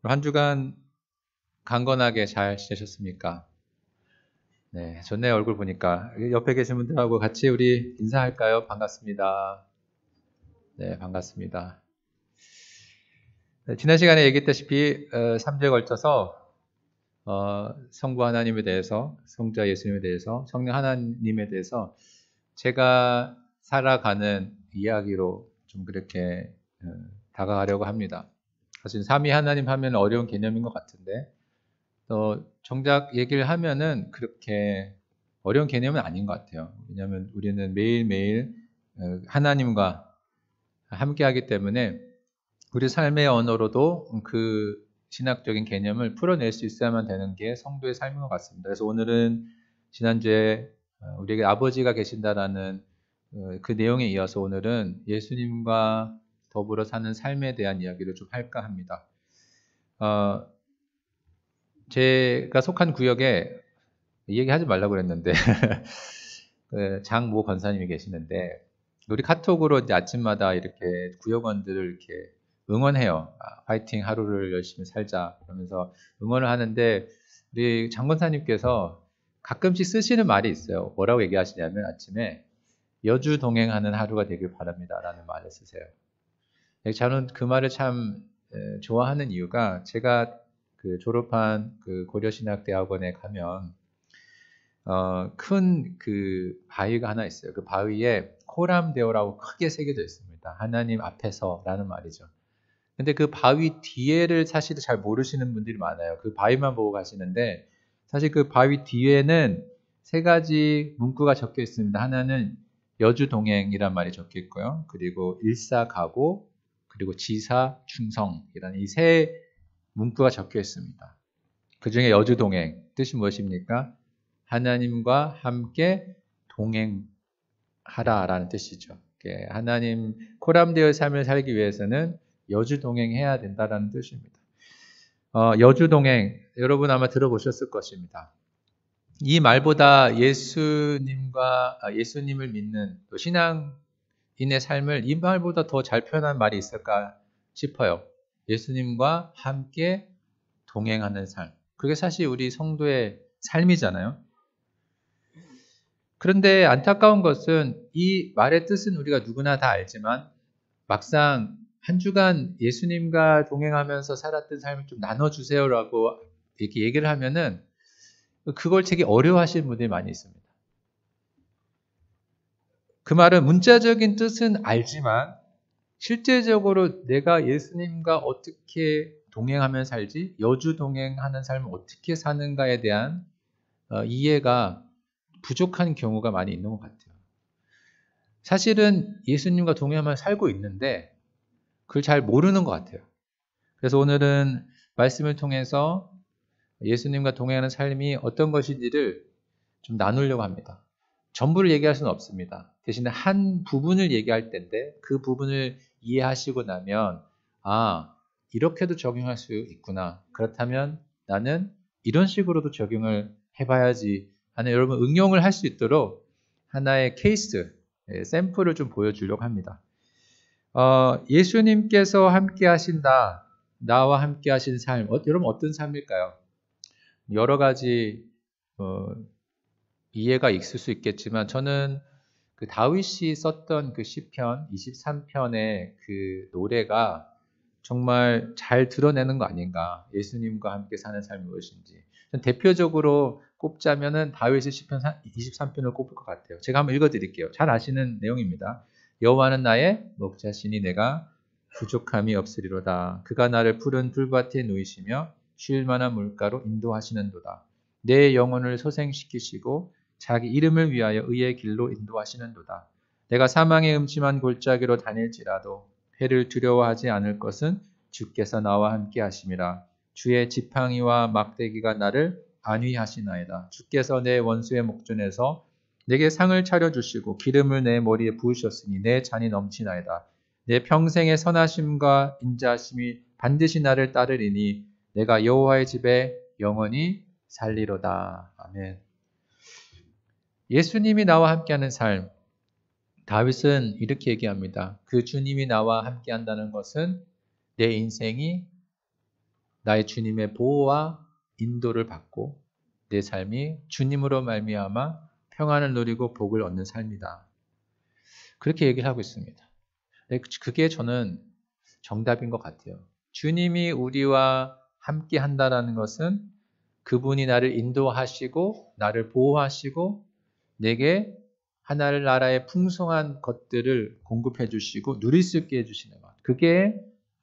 한 주간 강건하게 잘 지내셨습니까? 네, 좋네요. 얼굴 보니까. 옆에 계신 분들하고 같이 우리 인사할까요? 반갑습니다. 네, 반갑습니다. 네, 지난 시간에 얘기했다시피 3주에 걸쳐서 성부 하나님에 대해서, 성자 예수님에 대해서, 성령 하나님에 대해서 제가 살아가는 이야기로 좀 그렇게 다가가려고 합니다. 사실 삼위 하나님 하면 어려운 개념인 것 같은데 정작 얘기를 하면은 그렇게 어려운 개념은 아닌 것 같아요. 왜냐하면 우리는 매일매일 하나님과 함께 하기 때문에 우리 삶의 언어로도 그 신학적인 개념을 풀어낼 수 있어야만 되는 게 성도의 삶인 것 같습니다. 그래서 오늘은 지난주에 우리에게 아버지가 계신다라는 그 내용에 이어서 오늘은 예수님과 더불어 사는 삶에 대한 이야기를 좀 할까 합니다. 제가 속한 구역에 이 얘기 하지 말라고 그랬는데 장모 권사님이 계시는데 우리 카톡으로 이제 아침마다 이렇게 구역원들을 이렇게 응원해요. 파이팅, 하루를 열심히 살자 그러면서 응원을 하는데 우리 장 권사님께서 가끔씩 쓰시는 말이 있어요. 뭐라고 얘기하시냐면 아침에 여주 동행하는 하루가 되길 바랍니다라는 말을 쓰세요. 저는 그 말을 참 좋아하는 이유가 제가 그 졸업한 그 고려신학대학원에 가면 큰 그 바위가 하나 있어요. 그 바위에 코람데오라고 크게 새겨져 있습니다. 하나님 앞에서라는 말이죠. 근데 그 바위 뒤에를 사실 잘 모르시는 분들이 많아요. 그 바위만 보고 가시는데 사실 그 바위 뒤에는 세 가지 문구가 적혀 있습니다. 하나는 여주동행이란 말이 적혀 있고요. 그리고 일사가고 그리고 지사충성이라는 이 세 문구가 적혀 있습니다. 그 중에 여주동행 뜻이 무엇입니까? 하나님과 함께 동행하라라는 뜻이죠. 하나님 코람데오의 삶을 살기 위해서는 여주동행해야 된다라는 뜻입니다. 여주동행 여러분 아마 들어보셨을 것입니다. 이 말보다 예수님을 믿는 또 신앙인의 삶을 이 말보다 더 잘 표현한 말이 있을까 싶어요. 예수님과 함께 동행하는 삶. 그게 사실 우리 성도의 삶이잖아요. 그런데 안타까운 것은 이 말의 뜻은 우리가 누구나 다 알지만 막상 한 주간 예수님과 동행하면서 살았던 삶을 좀 나눠주세요라고 이렇게 얘기를 하면은 그걸 되게 어려워하시는 분들이 많이 있습니다. 그 말은 문자적인 뜻은 알지만 실제적으로 내가 예수님과 어떻게 동행하며 살지, 여주 동행하는 삶을 어떻게 사는가에 대한 이해가 부족한 경우가 많이 있는 것 같아요. 사실은 예수님과 동행하며 살고 있는데 그걸 잘 모르는 것 같아요. 그래서 오늘은 말씀을 통해서 예수님과 동행하는 삶이 어떤 것인지를 좀 나누려고 합니다. 전부를 얘기할 수는 없습니다. 대신에 한 부분을 얘기할 텐데 그 부분을 이해하시고 나면 이렇게도 적용할 수 있구나. 그렇다면 나는 이런 식으로도 적용을 해봐야지 하는 여러분 응용을 할 수 있도록 하나의 케이스, 샘플을 좀 보여주려고 합니다. 예수님께서 함께 하신다. 나와 함께 하신 삶. 여러분 어떤 삶일까요? 여러 가지 이해가 있을 수 있겠지만 저는 그 다윗이 썼던 그 시편 23편의 그 노래가 정말 잘 드러내는 거 아닌가. 예수님과 함께 사는 삶이 무엇인지. 대표적으로 꼽자면은 다윗의 시편 23편을 꼽을 것 같아요. 제가 한번 읽어드릴게요. 잘 아시는 내용입니다. 여호와는 나의 목자시니 내가 부족함이 없으리로다. 그가 나를 푸른 풀밭에 누이시며 쉴 만한 물가로 인도하시는도다. 내 영혼을 소생시키시고 자기 이름을 위하여 의의 길로 인도하시는도다. 내가 사망의 음침한 골짜기로 다닐지라도 해를 두려워하지 않을 것은 주께서 나와 함께 하심이라. 주의 지팡이와 막대기가 나를 안위하시나이다. 주께서 내 원수의 목전에서 내게 상을 차려주시고 기름을 내 머리에 부으셨으니 내 잔이 넘치나이다. 내 평생의 선하심과 인자하심이 반드시 나를 따르리니 내가 여호와의 집에 영원히 살리로다. 아멘. 예수님이 나와 함께하는 삶. 다윗은 이렇게 얘기합니다. 그 주님이 나와 함께한다는 것은 내 인생이 나의 주님의 보호와 인도를 받고 내 삶이 주님으로 말미암아 평안을 누리고 복을 얻는 삶이다. 그렇게 얘기를 하고 있습니다. 그게 저는 정답인 것 같아요. 주님이 우리와 함께 한다는 것은 그분이 나를 인도하시고 나를 보호하시고 내게 하나님 나라의 풍성한 것들을 공급해 주시고 누릴 수 있게 해주시는 것. 그게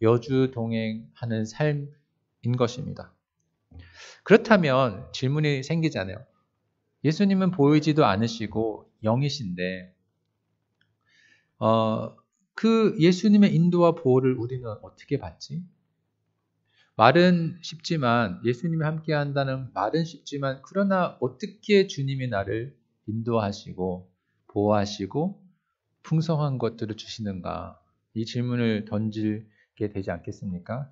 여주 동행하는 삶인 것입니다. 그렇다면 질문이 생기잖아요. 예수님은 보이지도 않으시고 영이신데 그 예수님의 인도와 보호를 우리는 어떻게 받지? 말은 쉽지만 예수님이 함께 한다는 말은 쉽지만 그러나 어떻게 주님이 나를 인도하시고 보호하시고 풍성한 것들을 주시는가? 이 질문을 던지게 되지 않겠습니까?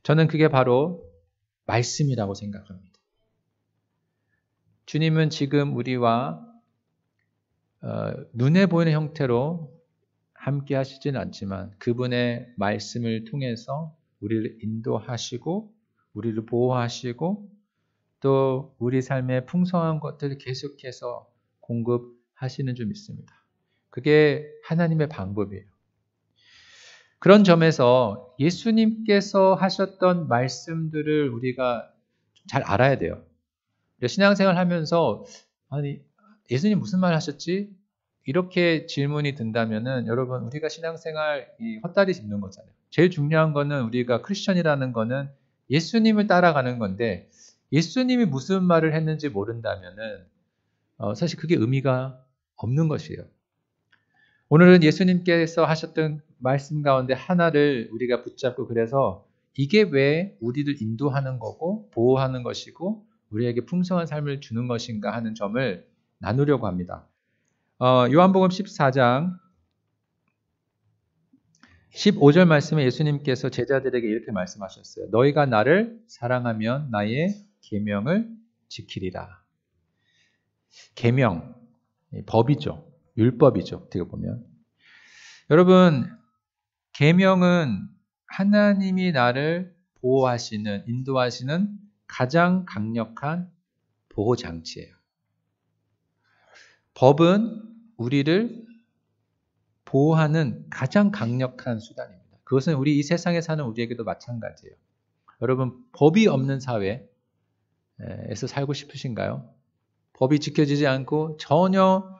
저는 그게 바로 말씀이라고 생각합니다. 주님은 지금 우리와 눈에 보이는 형태로 함께 하시지는 않지만 그분의 말씀을 통해서 우리를 인도하시고 우리를 보호하시고 또 우리 삶의 풍성한 것들을 계속해서 공급하시는 줄 믿습니다. 그게 하나님의 방법이에요. 그런 점에서 예수님께서 하셨던 말씀들을 우리가 잘 알아야 돼요. 신앙생활 하면서 아니 예수님 무슨 말 하셨지? 이렇게 질문이 든다면은 여러분 우리가 신앙생활 헛다리 짚는 거잖아요. 제일 중요한 거는 우리가 크리스천이라는 거는 예수님을 따라가는 건데 예수님이 무슨 말을 했는지 모른다면은 사실 그게 의미가 없는 것이에요. 오늘은 예수님께서 하셨던 말씀 가운데 하나를 우리가 붙잡고 그래서 이게 왜 우리를 인도하는 거고 보호하는 것이고 우리에게 풍성한 삶을 주는 것인가 하는 점을 나누려고 합니다. 요한복음 14장 15절 말씀에 예수님께서 제자들에게 이렇게 말씀하셨어요. 너희가 나를 사랑하면 나의 계명을 지키리라. 계명, 법이죠. 율법이죠. 어떻게 보면. 여러분, 계명은 하나님이 나를 보호하시는, 인도하시는 가장 강력한 보호장치예요. 법은 우리를 보호하는 가장 강력한 수단입니다. 그것은 우리 이 세상에 사는 우리에게도 마찬가지예요. 여러분, 법이 없는 사회에서 살고 싶으신가요? 법이 지켜지지 않고 전혀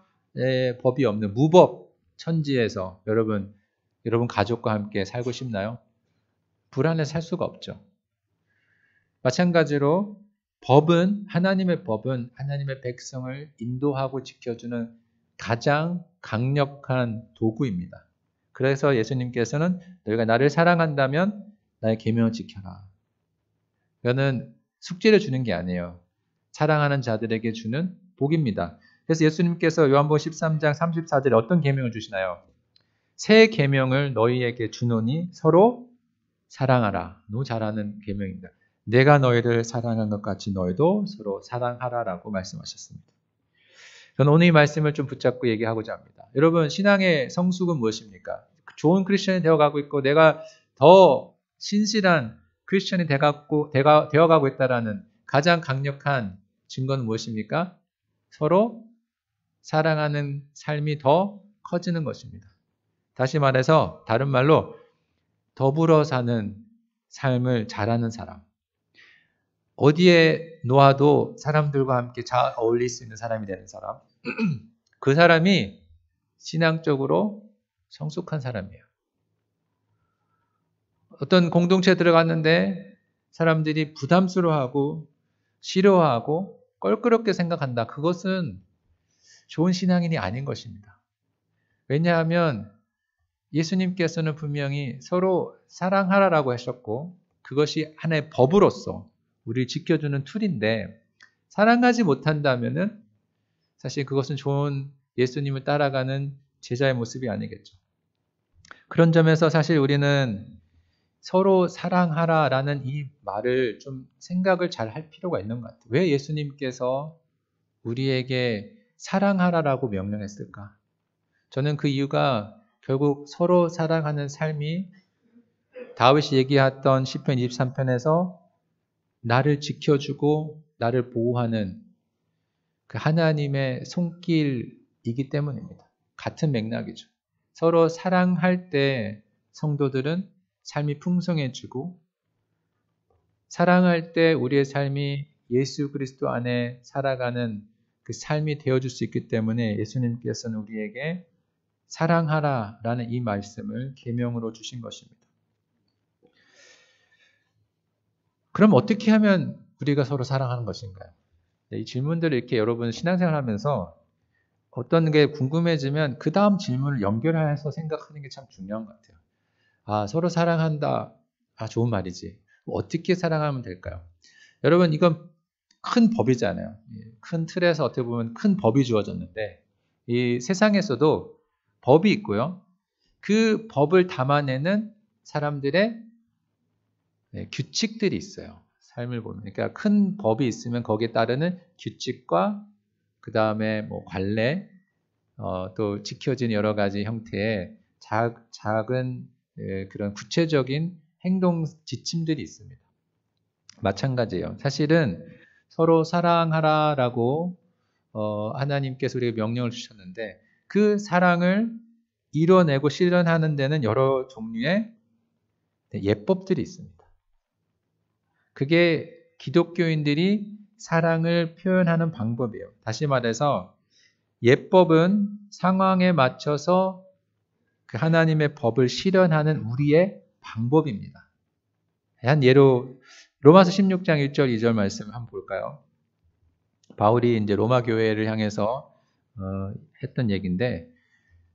법이 없는 무법 천지에서 여러분 가족과 함께 살고 싶나요? 불안해서 살 수가 없죠. 마찬가지로 하나님의 법은 하나님의 백성을 인도하고 지켜주는 가장 강력한 도구입니다. 그래서 예수님께서는 너희가 나를 사랑한다면 나의 계명을 지켜라. 이거는 숙제를 주는 게 아니에요. 사랑하는 자들에게 주는 복입니다. 그래서 예수님께서 요한복음 13장 34절에 어떤 계명을 주시나요? 새 계명을 너희에게 주노니 서로 사랑하라. 너무 잘하는 계명입니다. 내가 너희를 사랑한 것 같이 너희도 서로 사랑하라라고 말씀하셨습니다. 저는 오늘 이 말씀을 좀 붙잡고 얘기하고자 합니다. 여러분, 신앙의 성숙은 무엇입니까? 좋은 크리스천이 되어가고 있고 내가 더 신실한 크리스천이 되어가고 있다라는 가장 강력한 증거는 무엇입니까? 서로 사랑하는 삶이 더 커지는 것입니다. 다시 말해서 다른 말로 더불어 사는 삶을 잘하는 사람. 어디에 놓아도 사람들과 함께 잘 어울릴 수 있는 사람이 되는 사람. 그 사람이 신앙적으로 성숙한 사람이에요. 어떤 공동체에 들어갔는데 사람들이 부담스러워하고 싫어하고 껄끄럽게 생각한다. 그것은 좋은 신앙인이 아닌 것입니다. 왜냐하면 예수님께서는 분명히 서로 사랑하라라고 하셨고 그것이 하나의 법으로서 우리를 지켜주는 툴인데 사랑하지 못한다면은 사실 그것은 좋은 예수님을 따라가는 제자의 모습이 아니겠죠. 그런 점에서 사실 우리는 서로 사랑하라라는 이 말을 좀 생각을 잘 할 필요가 있는 것 같아요. 왜 예수님께서 우리에게 사랑하라라고 명령했을까? 저는 그 이유가 결국 서로 사랑하는 삶이 다윗이 얘기했던 시편 23편에서 나를 지켜주고 나를 보호하는 그 하나님의 손길이기 때문입니다. 같은 맥락이죠. 서로 사랑할 때 성도들은 삶이 풍성해지고, 사랑할 때 우리의 삶이 예수 그리스도 안에 살아가는 그 삶이 되어줄 수 있기 때문에 예수님께서는 우리에게 사랑하라라는 이 말씀을 계명으로 주신 것입니다. 그럼 어떻게 하면 우리가 서로 사랑하는 것인가요? 이 질문들을 이렇게 여러분 신앙생활 하면서 어떤 게 궁금해지면 그 다음 질문을 연결해서 생각하는 게 참 중요한 것 같아요. 아, 서로 사랑한다. 아, 좋은 말이지. 어떻게 사랑하면 될까요? 여러분, 이건 큰 법이잖아요. 큰 틀에서 어떻게 보면 큰 법이 주어졌는데, 이 세상에서도 법이 있고요. 그 법을 담아내는 사람들의 규칙들이 있어요. 삶을 보면. 그러니까 큰 법이 있으면 거기에 따르는 규칙과 그 다음에 뭐 관례, 또 지켜진 여러 가지 형태의 작은 그런 구체적인 행동 지침들이 있습니다. 마찬가지예요. 사실은 서로 사랑하라라고 하나님께서 우리에게 명령을 주셨는데, 그 사랑을 이뤄내고 실현하는 데는 여러 종류의 예법들이 있습니다. 그게 기독교인들이 사랑을 표현하는 방법이에요. 다시 말해서 예법은 상황에 맞춰서 그 하나님의 법을 실현하는 우리의 방법입니다. 한 예로 로마서 16장 1절 2절 말씀 한번 볼까요? 바울이 이제 로마 교회를 향해서 했던 얘기인데,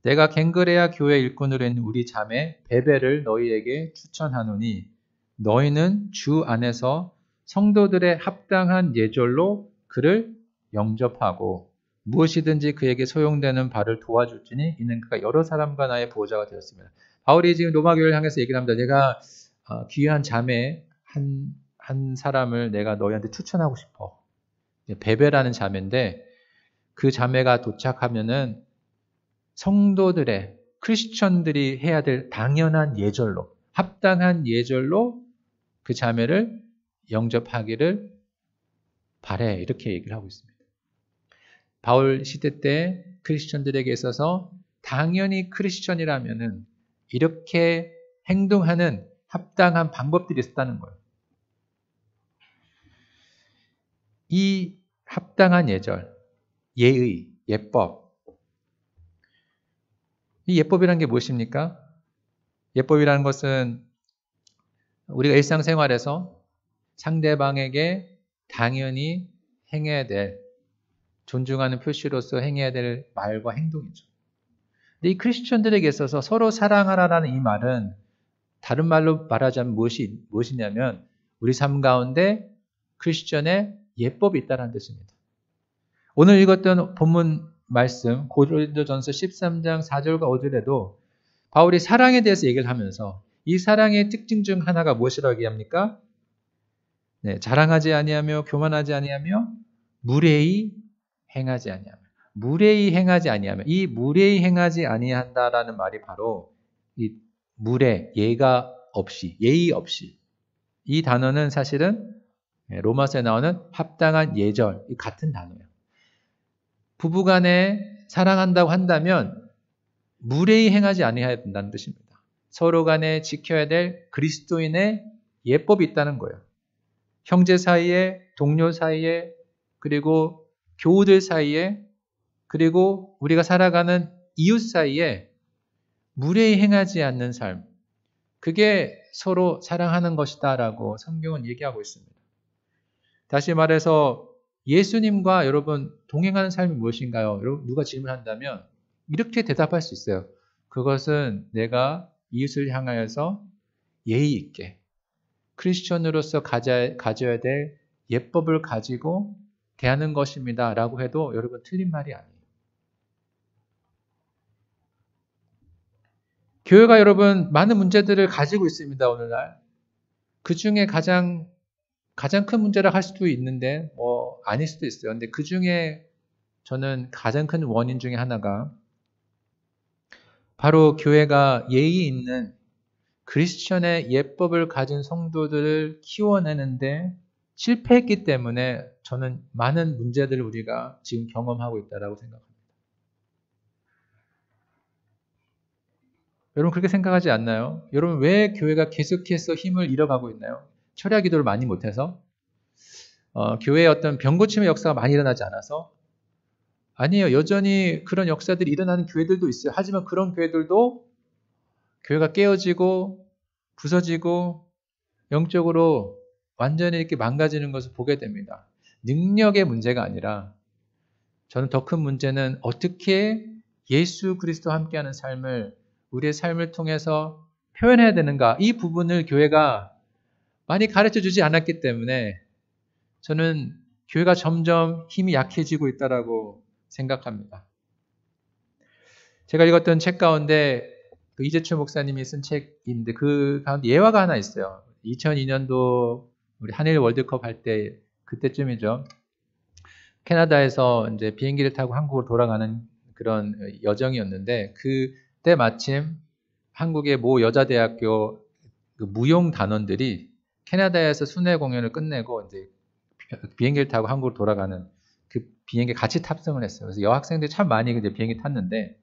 내가 갱그레아 교회 일꾼으로 있는 우리 자매 베베를 너희에게 추천하노니 너희는 주 안에서 성도들의 합당한 예절로 그를 영접하고 무엇이든지 그에게 소용되는 바를 도와줄지니 이는 그가 여러 사람과 나의 보호자가 되었습니다. 바울이 지금 로마 교회를 향해서 얘기를 합니다. 내가 귀한 자매 한 사람을 내가 너희한테 추천하고 싶어. 베베라는 자매인데, 그 자매가 도착하면은 성도들의 크리스천들이 해야 될 당연한 예절로, 합당한 예절로 그 자매를 영접하기를 바래. 이렇게 얘기를 하고 있습니다. 바울 시대 때 크리스천들에게 있어서 당연히 크리스천이라면은 이렇게 행동하는 합당한 방법들이 있었다는 거예요. 이 합당한 예절, 예의, 예법. 이 예법이라는 게 무엇입니까? 예법이라는 것은 우리가 일상생활에서 상대방에게 당연히 행해야 될, 존중하는 표시로서 행해야 될 말과 행동이죠. 근데 이 크리스천들에게 있어서 서로 사랑하라라는 이 말은 다른 말로 말하자면 무엇이냐면 우리 삶 가운데 크리스천의 예법이 있다는 뜻입니다. 오늘 읽었던 본문 말씀 고린도전서 13장 4절과 5절에도 바울이 사랑에 대해서 얘기를 하면서 이 사랑의 특징 중 하나가 무엇이라고 얘기합니까? 네, 자랑하지 아니하며 교만하지 아니하며 무례히 행하지 아니하며. 무례히 행하지 아니하며. 이 무례히 행하지 아니한다라는 말이 바로 이 무례, 예가 없이, 예의 없이. 이 단어는 사실은 로마서에 나오는 합당한 예절, 이 같은 단어예요. 부부간에 사랑한다고 한다면 무례히 행하지 아니해야 된다는 뜻입니다. 서로 간에 지켜야 될 그리스도인의 예법이 있다는 거예요. 형제 사이에, 동료 사이에, 그리고 교우들 사이에, 그리고 우리가 살아가는 이웃 사이에 무례히 행하지 않는 삶. 그게 서로 사랑하는 것이다라고 성경은 얘기하고 있습니다. 다시 말해서 예수님과 여러분 동행하는 삶이 무엇인가요? 여러분 누가 질문한다면 이렇게 대답할 수 있어요. 그것은 내가 이웃을 향하여서 예의 있게 크리스천으로서 가져야 될 예법을 가지고 대하는 것입니다. 라고 해도 여러분 틀린 말이 아니에요. 교회가 여러분 많은 문제들을 가지고 있습니다. 오늘날. 그 중에 가장 큰 문제라 할 수도 있는데 아닐 수도 있어요. 근데 그 중에 저는 가장 큰 원인 중에 하나가 바로 교회가 예의 있는 크리스천의 예법을 가진 성도들을 키워내는데 실패했기 때문에 저는 많은 문제들을 우리가 지금 경험하고 있다고 생각합니다. 여러분 그렇게 생각하지 않나요? 여러분 왜 교회가 계속해서 힘을 잃어가고 있나요? 철야 기도를 많이 못해서? 교회에 어떤 병고침의 역사가 많이 일어나지 않아서? 아니에요. 여전히 그런 역사들이 일어나는 교회들도 있어요. 하지만 그런 교회들도 교회가 깨어지고 부서지고 영적으로 완전히 이렇게 망가지는 것을 보게 됩니다. 능력의 문제가 아니라 저는 더 큰 문제는 어떻게 예수 그리스도와 함께하는 삶을 우리의 삶을 통해서 표현해야 되는가. 이 부분을 교회가 많이 가르쳐주지 않았기 때문에 저는 교회가 점점 힘이 약해지고 있다고 생각합니다. 제가 읽었던 책 가운데 이재철 목사님이 쓴 책인데 그 가운데 예화가 하나 있어요. 2002년도 우리 한일 월드컵 할 때 그때쯤이죠. 캐나다에서 이제 비행기를 타고 한국으로 돌아가는 그런 여정이었는데 그때 마침 한국의 모 여자대학교 그 무용 단원들이 캐나다에서 순회 공연을 끝내고 이제 비행기를 타고 한국으로 돌아가는 그 비행기에 같이 탑승을 했어요. 그래서 여학생들이 참 많이 이제 비행기 탔는데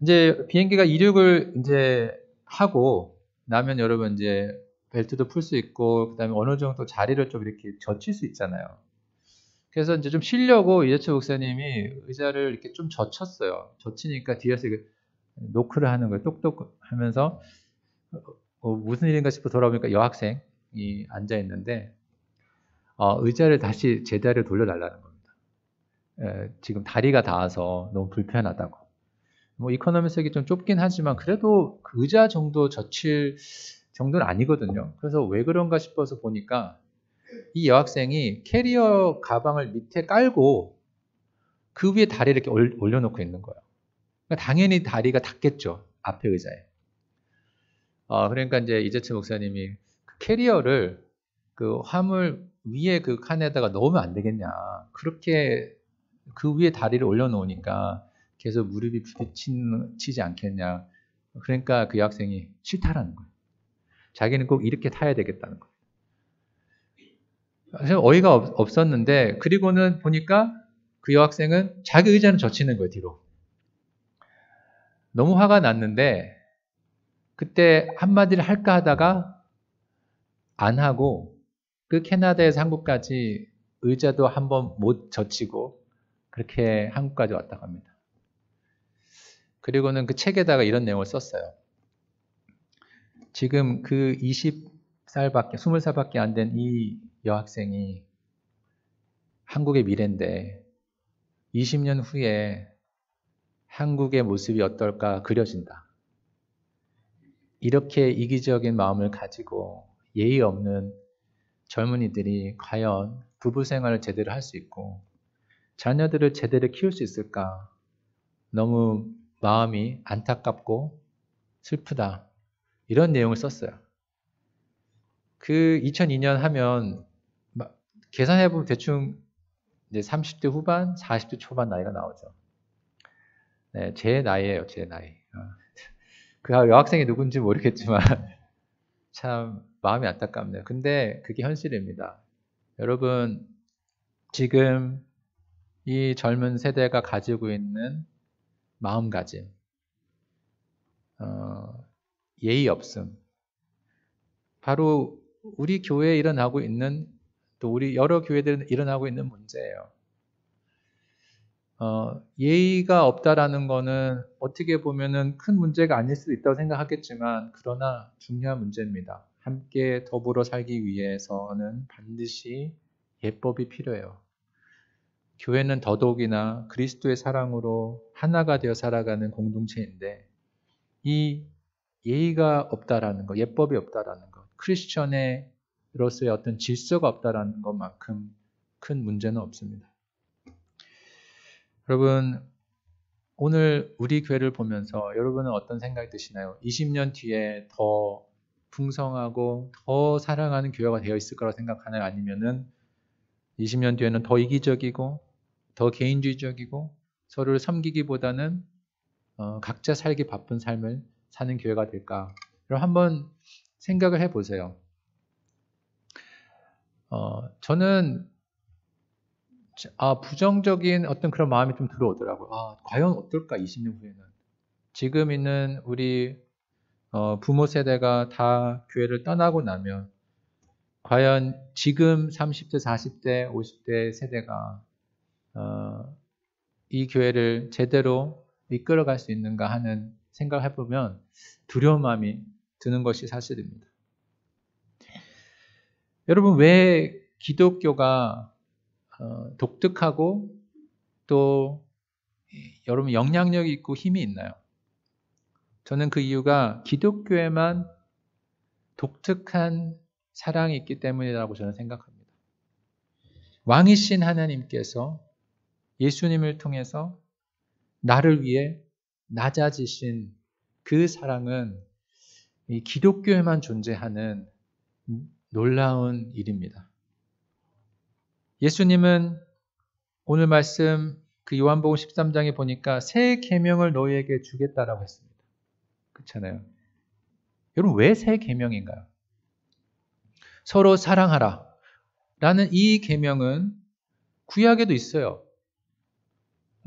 이제 비행기가 이륙을 이제 하고 나면 여러분 이제 벨트도 풀 수 있고 그다음에 어느 정도 자리를 좀 이렇게 젖힐 수 있잖아요. 그래서 이제 좀 쉬려고 이재철 목사님이 의자를 이렇게 좀 젖혔어요. 젖히니까 뒤에서 이렇게 노크를 하는 거예요. 똑똑 하면서 무슨 일인가 싶어 돌아보니까 여학생이 앉아 있는데 의자를 다시 제자리로 돌려달라는 겁니다. 지금 다리가 닿아서 너무 불편하다고. 뭐 이코노미석이 좀 좁긴 하지만 그래도 그 의자 정도 젖힐 정도는 아니거든요. 그래서 왜 그런가 싶어서 보니까 이 여학생이 캐리어 가방을 밑에 깔고 그 위에 다리를 이렇게 올려놓고 있는 거예요. 그러니까 당연히 다리가 닿겠죠. 앞에 의자에. 그러니까 이제 이재철 목사님이 그 캐리어를 그 화물 위에 그 칸에다가 넣으면 안 되겠냐. 그렇게 그 위에 다리를 올려놓으니까 계속 무릎이 부딪히지 않겠냐. 그러니까 그 여학생이 싫다라는 거예요. 자기는 꼭 이렇게 타야 되겠다는 거예요. 사실 어이가 없었는데 그리고는 보니까 그 여학생은 자기 의자는 젖히는 거예요. 뒤로. 너무 화가 났는데 그때 한마디를 할까 하다가 안 하고 그 캐나다에서 한국까지 의자도 한번 못 젖히고 그렇게 한국까지 왔다 갑니다. 그리고는 그 책에다가 이런 내용을 썼어요. 지금 그 20살밖에 안 된 이 여학생이 한국의 미래인데 20년 후에 한국의 모습이 어떨까 그려진다. 이렇게 이기적인 마음을 가지고 예의 없는 젊은이들이 과연 부부 생활을 제대로 할 수 있고 자녀들을 제대로 키울 수 있을까? 너무 마음이 안타깝고 슬프다. 이런 내용을 썼어요. 그 2002년 하면 계산해보면 대충 이제 30대 후반, 40대 초반 나이가 나오죠. 네, 제 나이예요, 제 나이. 그 여학생이 누군지 모르겠지만 참 마음이 안타깝네요. 근데 그게 현실입니다. 여러분 지금 이 젊은 세대가 가지고 있는 마음가짐, 예의 없음, 바로 우리 교회에 일어나고 있는 또 우리 여러 교회들에 일어나고 있는 문제예요. 예의가 없다라는 거는 어떻게 보면은 큰 문제가 아닐 수도 있다고 생각하겠지만 그러나 중요한 문제입니다. 함께 더불어 살기 위해서는 반드시 예법이 필요해요. 교회는 더더욱이나 그리스도의 사랑으로 하나가 되어 살아가는 공동체인데 이 예의가 없다라는 것, 예법이 없다라는 것, 크리스천으로서의 어떤 질서가 없다라는 것만큼 큰 문제는 없습니다. 여러분 오늘 우리 교회를 보면서 여러분은 어떤 생각이 드시나요? 20년 뒤에 더 풍성하고 더 사랑하는 교회가 되어 있을 거라고 생각하나요? 아니면은 20년 뒤에는 더 이기적이고 더 개인주의적이고 서로를 섬기기보다는 각자 살기 바쁜 삶을 사는 교회가 될까? 그럼 한번 생각을 해보세요. 저는 부정적인 어떤 그런 마음이 좀 들어오더라고요. 과연 어떨까 20년 후에는. 지금 있는 우리 부모 세대가 다 교회를 떠나고 나면 과연 지금 30대, 40대, 50대 세대가 이 교회를 제대로 이끌어갈 수 있는가 하는 생각을 해보면 두려운 마음이 드는 것이 사실입니다. 여러분, 왜 기독교가 독특하고 또 여러분 영향력이 있고 힘이 있나요? 저는 그 이유가 기독교에만 독특한 사랑이 있기 때문이라고 저는 생각합니다. 왕이신 하나님께서 예수님을 통해서 나를 위해 낮아지신 그 사랑은 이 기독교에만 존재하는 놀라운 일입니다. 예수님은 오늘 말씀 그 요한복음 13장에 보니까 새 계명을 너희에게 주겠다라고 했습니다. 그렇잖아요. 여러분, 왜 새 계명인가요? 서로 사랑하라 라는 이 계명은 구약에도 있어요.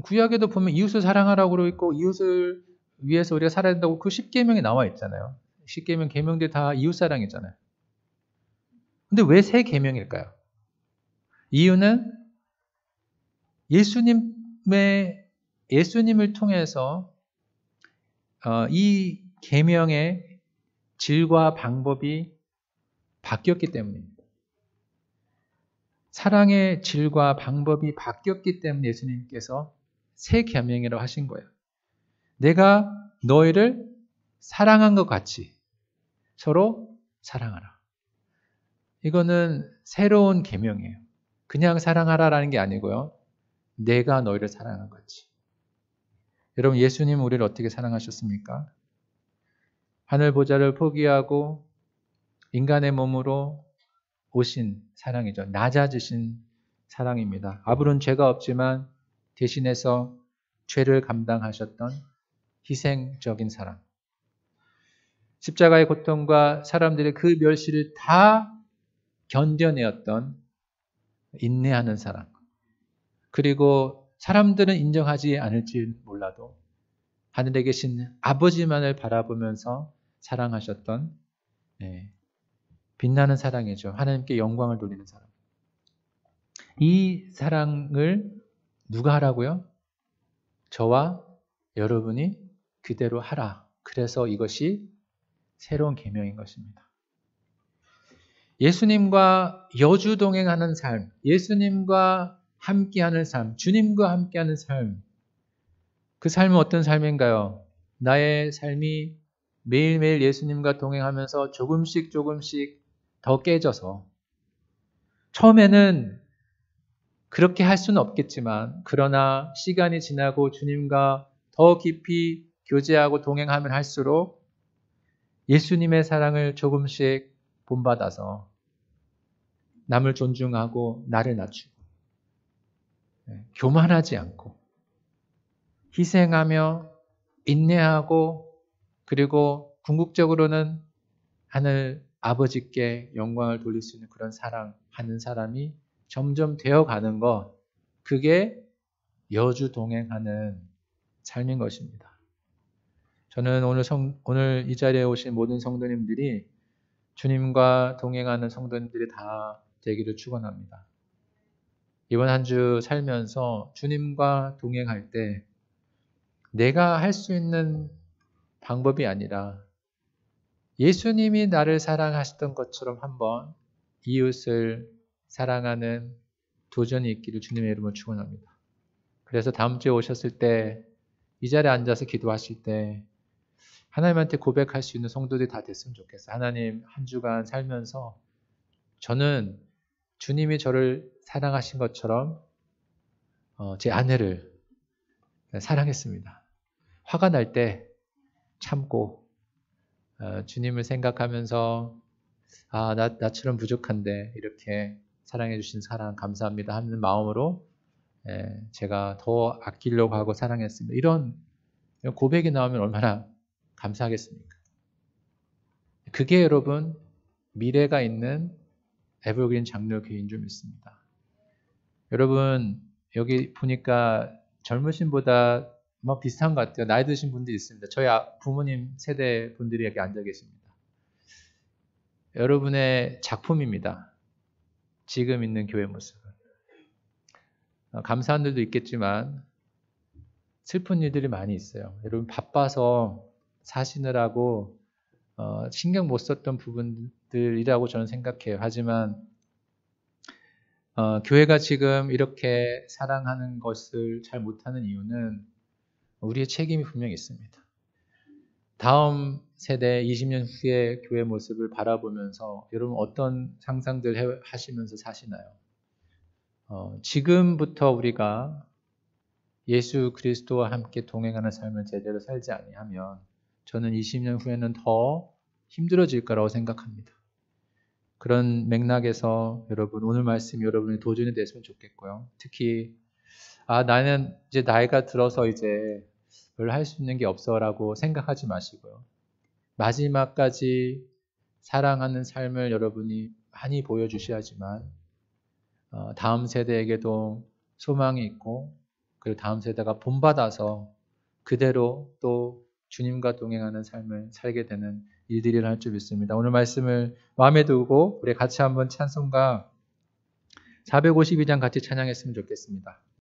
구약에도 보면 이웃을 사랑하라고 그러고 있고 이웃을 위해서 우리가 살아야 된다고 그 10계명에 나와 있잖아요. 10계명 계명들 다 이웃사랑이잖아요. 근데 왜 새 계명일까요? 이유는 예수님을 통해서 이 계명의 질과 방법이 바뀌었기 때문입니다. 사랑의 질과 방법이 바뀌었기 때문에 예수님께서 새 계명이라고 하신 거예요. 내가 너희를 사랑한 것 같이 서로 사랑하라. 이거는 새로운 계명이에요. 그냥 사랑하라라는 게 아니고요. 내가 너희를 사랑한 것 같이. 여러분, 예수님은 우리를 어떻게 사랑하셨습니까? 하늘 보좌를 포기하고 인간의 몸으로 오신 사랑이죠. 낮아지신 사랑입니다. 아브론 죄가 없지만 대신해서 죄를 감당하셨던 희생적인 사랑. 십자가의 고통과 사람들의 그 멸시를 다 견뎌내었던 인내하는 사랑. 그리고 사람들은 인정하지 않을지 몰라도 하늘에 계신 아버지만을 바라보면서 사랑하셨던 빛나는 사랑이죠. 하나님께 영광을 돌리는 사랑. 이 사랑을 누가 하라고요? 저와 여러분이 그대로 하라. 그래서 이것이 새로운 계명인 것입니다. 예수님과 여주 동행하는 삶, 예수님과 함께하는 삶, 주님과 함께하는 삶. 그 삶은 어떤 삶인가요? 나의 삶이 매일매일 예수님과 동행하면서 조금씩 더 깨져서 처음에는 그렇게 할 수는 없겠지만 그러나 시간이 지나고 주님과 더 깊이 교제하고 동행하면 할수록 예수님의 사랑을 조금씩 본받아서 남을 존중하고 나를 낮추고 교만하지 않고 희생하며 인내하고 그리고 궁극적으로는 하늘 아버지께 영광을 돌릴 수 있는 그런 사랑하는 사람이 점점 되어가는 것, 그게 여주 동행하는 삶인 것입니다. 저는 오늘 이 자리에 오신 모든 성도님들이 주님과 동행하는 성도님들이 다 되기를 축원합니다. 이번 한 주 살면서 주님과 동행할 때 내가 할 수 있는 방법이 아니라 예수님이 나를 사랑하셨던 것처럼 한번 이웃을 사랑하는 도전이 있기를 주님의 이름으로 축원합니다. 그래서 다음 주에 오셨을 때 이 자리에 앉아서 기도하실 때 하나님한테 고백할 수 있는 성도들이 다 됐으면 좋겠어요. 하나님, 한 주간 살면서 저는 주님이 저를 사랑하신 것처럼 제 아내를 사랑했습니다. 화가 날 때 참고 주님을 생각하면서 나처럼 부족한데 이렇게 사랑해 주신 사랑 감사합니다 하는 마음으로 제가 더 아끼려고 하고 사랑했습니다. 이런 고백이 나오면 얼마나 감사하겠습니까? 그게 여러분 미래가 있는 에버그린 장로교인 줄 믿습니다. 여러분 여기 보니까 젊으신 보다 뭐 비슷한 것 같아요. 나이 드신 분들이 있습니다. 저희 부모님 세대 분들이 여기 앉아 계십니다. 여러분의 작품입니다. 지금 있는 교회 모습은. 감사한 일도 있겠지만 슬픈 일들이 많이 있어요. 여러분 바빠서 사시느라고 신경 못 썼던 부분들이라고 저는 생각해요. 하지만 교회가 지금 이렇게 사랑하는 것을 잘 못하는 이유는 우리의 책임이 분명히 있습니다. 다음 세대 20년 후의 교회 모습을 바라보면서 여러분 어떤 상상들 하시면서 사시나요? 지금부터 우리가 예수 그리스도와 함께 동행하는 삶을 제대로 살지 아니하면 저는 20년 후에는 더 힘들어질 거라고 생각합니다. 그런 맥락에서 여러분 오늘 말씀이 여러분의 도전이 됐으면 좋겠고요. 특히 나는 이제 나이가 들어서 이제 별로 할 수 있는 게 없어라고 생각하지 마시고요. 마지막까지 사랑하는 삶을 여러분이 많이 보여주셔야지만 다음 세대에게도 소망이 있고 그리고 다음 세대가 본받아서 그대로 또 주님과 동행하는 삶을 살게 되는 일들이 일어날 줄 믿습니다. 오늘 말씀을 마음에 두고 우리 같이 한번 찬송가 452장 같이 찬양했으면 좋겠습니다.